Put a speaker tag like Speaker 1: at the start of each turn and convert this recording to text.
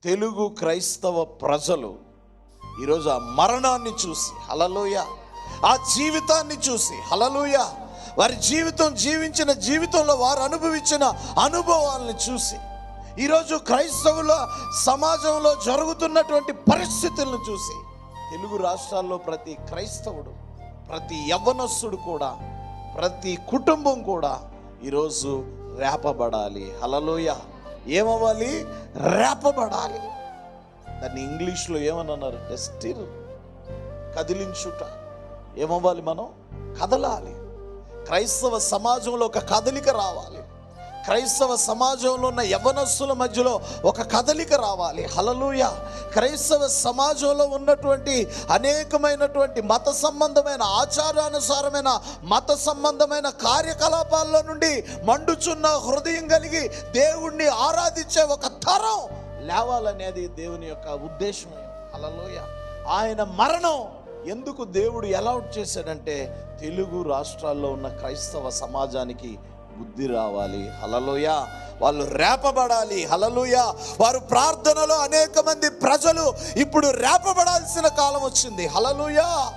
Speaker 1: తెలుగు క్రైస్తవ ప్రజలు ఈరోజు ఆ మరణాన్ని చూసి హల్లెలూయా, ఆ జీవితాన్ని చూసి హల్లెలూయా, వారి జీవించిన జీవితంలో వారు అనుభవించిన అనుభవాలను చూసి ఈరోజు క్రైస్తవుల సమాజంలో జరుగుతున్నటువంటి పరిస్థితులను చూసి తెలుగు రాష్ట్రాల్లో ప్రతి క్రైస్తవుడు, ప్రతి యవ్వనస్తుడు కూడా, ప్రతి కుటుంబం కూడా ఈరోజు రేపబడాలి. హల్లెలూయా. ఏమవ్వాలి? రేపబడాలి. దాన్ని ఇంగ్లీష్లో ఏమన్నారు? స్టిర్, కదిలించుట. ఏమవ్వాలి? మనం కదలాలి. క్రైస్తవ సమాజంలో ఒక కదలిక రావాలి. క్రైస్తవ సమాజంలో ఉన్న యవ్వనస్తుల మధ్యలో ఒక కదలిక రావాలి. హల్లెలూయా. క్రైస్తవ సమాజంలో ఉన్నటువంటి అనేకమైనటువంటి మత సంబంధమైన, ఆచారానుసారమైన మత సంబంధమైన కార్యకలాపాల్లో నుండి మండుచున్న హృదయం కలిగి దేవుణ్ణి ఆరాధించే ఒక తరం లేవాలనేది దేవుని యొక్క ఉద్దేశం. హల్లెలూయా. ఆయన మరణం ఎందుకు దేవుడు అలౌట్ చేశాడంటే తెలుగు రాష్ట్రాల్లో ఉన్న క్రైస్తవ సమాజానికి బుద్ధి రావాలి. హల్లెలూయా. వాళ్ళు రేపబడాలి. హల్లెలూయా. వారు ప్రార్థనలో అనేక మంది ప్రజలు ఇప్పుడు రేపబడాల్సిన కాలం వచ్చింది. హల్లెలూయా.